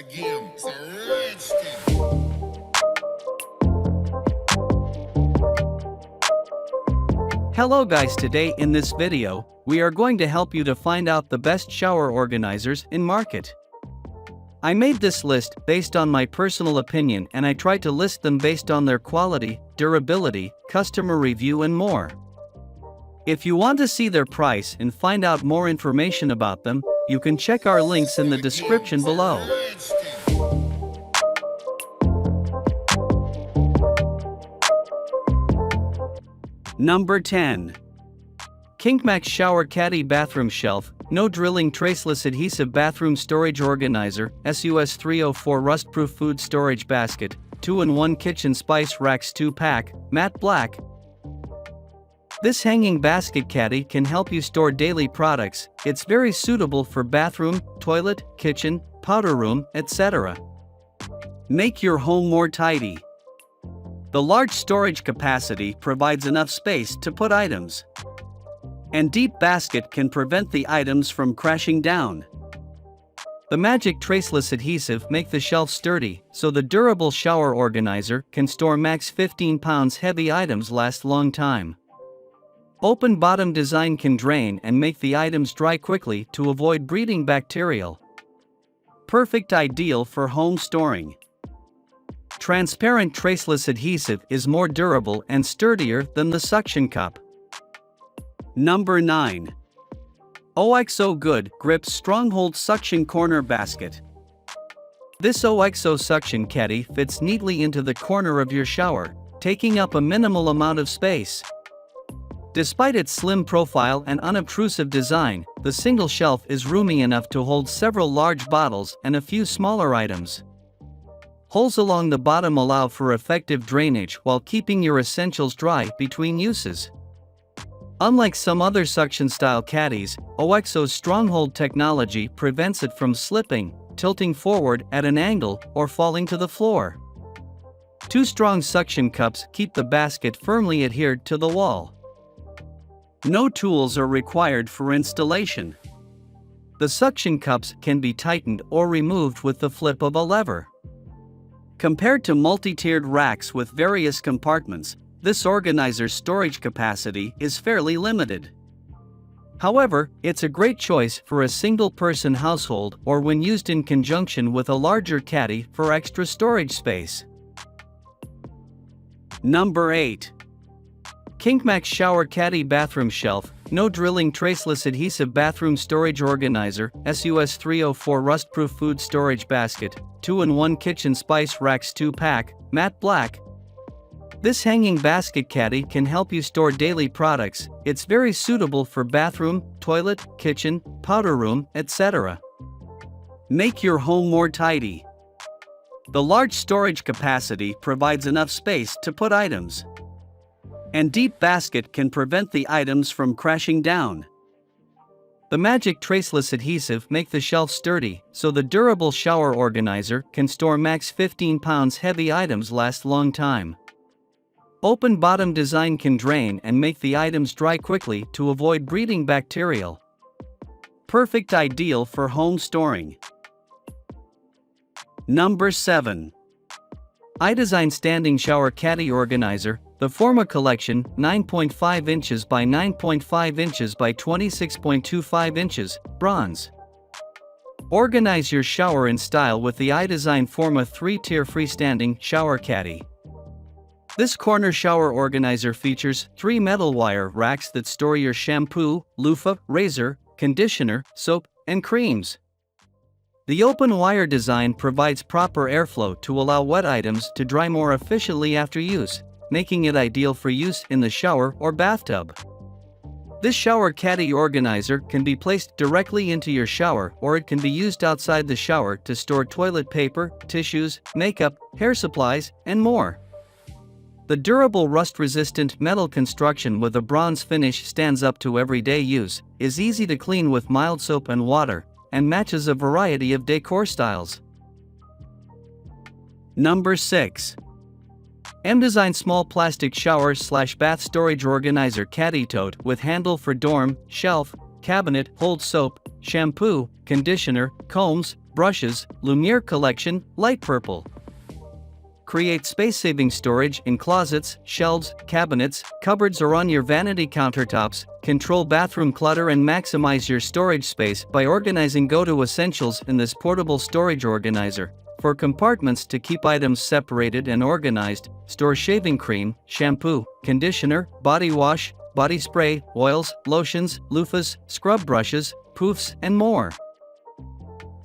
game. It's a rich thing. Hello guys, today in this video, we are going to help you to find out the best shower organizers in market. I made this list based on my personal opinion and I tried to list them based on their quality, durability, customer review and more. If you want to see their price and find out more information about them, you can check our links in the description below. Number 10. KingMax Shower Caddy Bathroom Shelf, No Drilling Traceless Adhesive Bathroom Storage Organizer, SUS 304 Rust-Proof Food Storage Basket, 2-in-1 Kitchen Spice Racks 2-pack, matte black. This hanging basket caddy can help you store daily products. It's very suitable for bathroom, toilet, kitchen, powder room, etc. Make your home more tidy. The large storage capacity provides enough space to put items. And deep basket can prevent the items from crashing down. The magic traceless adhesive make the shelf sturdy, so the durable shower organizer can store max 15 pounds heavy items last long time. Open bottom design can drain and make the items dry quickly to avoid breeding bacterial. Perfect ideal for home storing. Transparent traceless adhesive is more durable and sturdier than the suction cup. Number 9. OXO Good Grips Stronghold Suction Corner Basket. This OXO suction caddy fits neatly into the corner of your shower, taking up a minimal amount of space. Despite its slim profile and unobtrusive design, the single shelf is roomy enough to hold several large bottles and a few smaller items. Holes along the bottom allow for effective drainage while keeping your essentials dry between uses. Unlike some other suction-style caddies, OXO's Stronghold technology prevents it from slipping, tilting forward at an angle, or falling to the floor. Two strong suction cups keep the basket firmly adhered to the wall. No tools are required for installation. The suction cups can be tightened or removed with the flip of a lever. Compared to multi-tiered racks with various compartments, this organizer's storage capacity is fairly limited. However, it's a great choice for a single-person household or when used in conjunction with a larger caddy for extra storage space. Number 8. KingMax Shower Caddy Bathroom Shelf, No Drilling Traceless Adhesive Bathroom Storage Organizer, SUS 304 Rust-Proof Food Storage Basket, 2-in-1 Kitchen Spice Racks 2-pack, matte black. This hanging basket caddy can help you store daily products. It's very suitable for bathroom, toilet, kitchen, powder room, etc. Make your home more tidy. The large storage capacity provides enough space to put items. And deep basket can prevent the items from crashing down. The magic traceless adhesive make the shelf sturdy, so the durable shower organizer can store max 15 pounds heavy items last long time. Open bottom design can drain and make the items dry quickly to avoid breeding bacterial. Perfect ideal for home storing. Number 7. iDesign Standing Shower Caddy Organizer, the Forma Collection, 9.5 inches by 9.5 inches by 26.25 inches, bronze. Organize your shower in style with the iDesign Forma 3-tier freestanding shower caddy. This corner shower organizer features 3 metal wire racks that store your shampoo, loofah, razor, conditioner, soap, and creams. The open wire design provides proper airflow to allow wet items to dry more efficiently after use, making it ideal for use in the shower or bathtub. This shower caddy organizer can be placed directly into your shower or it can be used outside the shower to store toilet paper, tissues, makeup, hair supplies, and more. The durable rust-resistant metal construction with a bronze finish stands up to everyday use, is easy to clean with mild soap and water, and matches a variety of decor styles. Number 6. M-Design Small Plastic Shower/Bath Storage Organizer Caddy Tote with handle for dorm, shelf, cabinet, hold soap, shampoo, conditioner, combs, brushes, Lumiere collection, light purple. Create space-saving storage in closets, shelves, cabinets, cupboards or on your vanity countertops. Control bathroom clutter and maximize your storage space by organizing go-to essentials in this portable storage organizer. For compartments to keep items separated and organized, store shaving cream, shampoo, conditioner, body wash, body spray, oils, lotions, loofahs, scrub brushes, poofs, and more.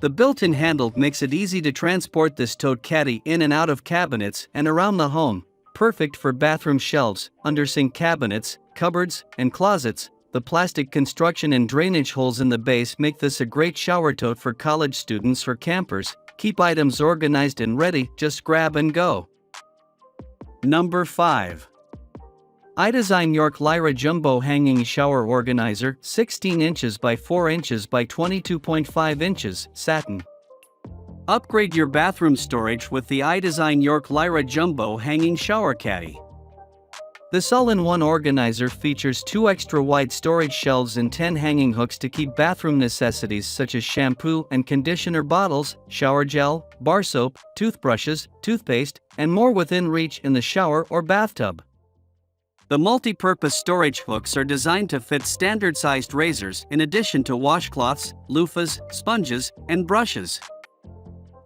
The built-in handle makes it easy to transport this tote caddy in and out of cabinets and around the home, perfect for bathroom shelves, under-sink cabinets, cupboards, and closets. The plastic construction and drainage holes in the base make this a great shower tote for college students or campers. Keep items organized and ready, just grab and go. Number 5. iDesign York Lyra Jumbo Hanging Shower Organizer, 16 inches by 4 inches by 22.5 inches, satin. Upgrade your bathroom storage with the iDesign York Lyra Jumbo Hanging Shower Caddy. This all-in-one organizer features 2 extra-wide storage shelves and 10 hanging hooks to keep bathroom necessities such as shampoo and conditioner bottles, shower gel, bar soap, toothbrushes, toothpaste, and more within reach in the shower or bathtub. The multi-purpose storage hooks are designed to fit standard-sized razors in addition to washcloths, loofahs, sponges, and brushes.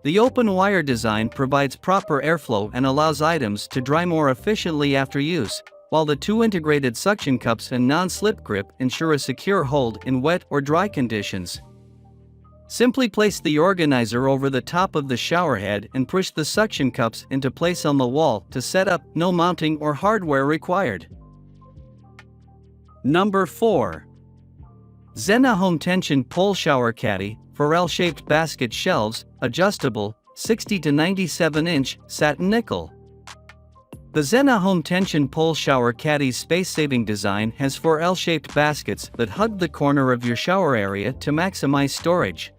The open wire design provides proper airflow and allows items to dry more efficiently after use, while the 2 integrated suction cups and non-slip grip ensure a secure hold in wet or dry conditions. Simply place the organizer over the top of the shower head and push the suction cups into place on the wall to set up, no mounting or hardware required. Number 4. Zena Home Tension Pole Shower Caddy, for L-shaped basket shelves, adjustable, 60 to 97 inch, satin nickel. The Zena Home Tension Pole Shower Caddy's space-saving design has 4 L-shaped baskets that hug the corner of your shower area to maximize storage.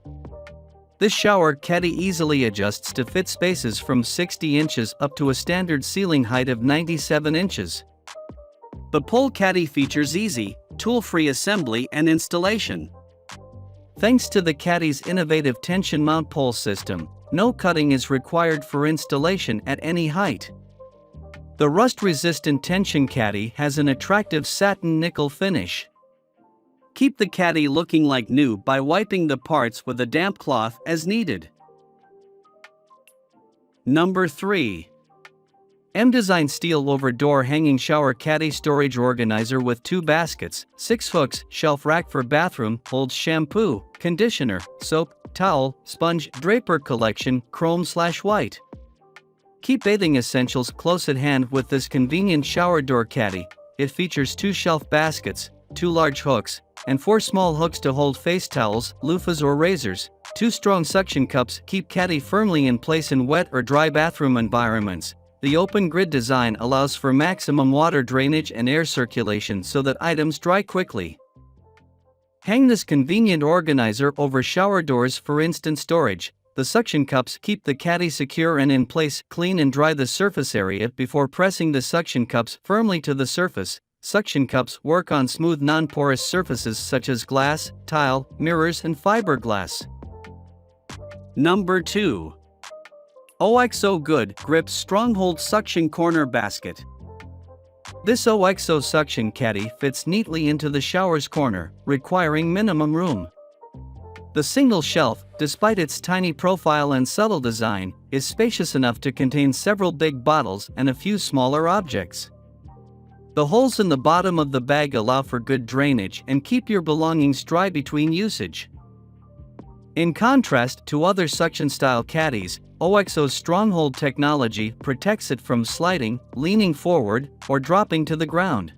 This shower caddy easily adjusts to fit spaces from 60 inches up to a standard ceiling height of 97 inches. The pole caddy features easy, tool-free assembly and installation. Thanks to the caddy's innovative tension mount pole system, no cutting is required for installation at any height. The rust-resistant tension caddy has an attractive satin nickel finish. Keep the caddy looking like new by wiping the parts with a damp cloth as needed. Number 3. M-Design Steel Over Door Hanging Shower Caddy Storage Organizer with 2 baskets, 6 hooks, shelf rack for bathroom, holds shampoo, conditioner, soap, towel, sponge, draper collection, chrome/white. Keep bathing essentials close at hand with this convenient shower door caddy. It features 2 shelf baskets, 2 large hooks, and 4 small hooks to hold face towels, loofahs or razors. 2 strong suction cups keep caddy firmly in place in wet or dry bathroom environments. The open grid design allows for maximum water drainage and air circulation so that items dry quickly. Hang this convenient organizer over shower doors for instant storage. The suction cups keep the caddy secure and in place. Clean and dry the surface area before pressing the suction cups firmly to the surface. Suction cups work on smooth non-porous surfaces such as glass, tile, mirrors and fiberglass. Number 2. OXO Good Grip Stronghold Suction Corner Basket. This OXO suction caddy fits neatly into the shower's corner, requiring minimum room. The single shelf, despite its tiny profile and subtle design, is spacious enough to contain several big bottles and a few smaller objects. The holes in the bottom of the bag allow for good drainage and keep your belongings dry between usage. In contrast to other suction-style caddies, OXO's Stronghold technology protects it from sliding, leaning forward, or dropping to the ground.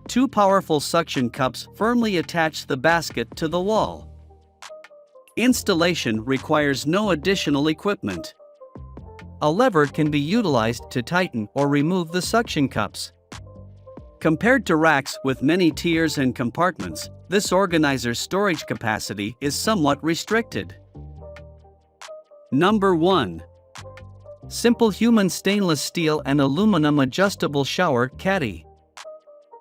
2 powerful suction cups firmly attach the basket to the wall. Installation requires no additional equipment. A lever can be utilized to tighten or remove the suction cups. Compared to racks with many tiers and compartments, this organizer's storage capacity is somewhat restricted. Number 1. Simple Human Stainless Steel and Aluminum Adjustable Shower Caddy.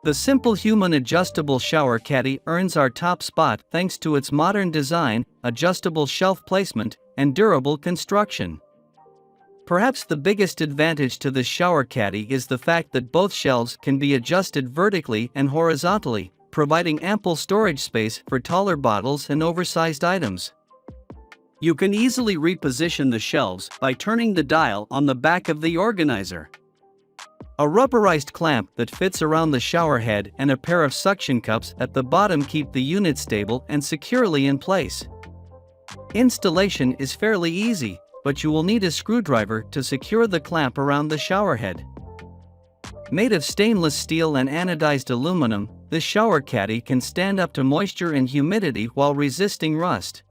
The simple human adjustable shower caddy earns our top spot thanks to its modern design, adjustable shelf placement, and durable construction. Perhaps the biggest advantage to this shower caddy is the fact that both shelves can be adjusted vertically and horizontally, providing ample storage space for taller bottles and oversized items. You can easily reposition the shelves by turning the dial on the back of the organizer. A rubberized clamp that fits around the shower head and a pair of suction cups at the bottom keep the unit stable and securely in place. Installation is fairly easy, but you will need a screwdriver to secure the clamp around the shower head. Made of stainless steel and anodized aluminum, this shower caddy can stand up to moisture and humidity while resisting rust.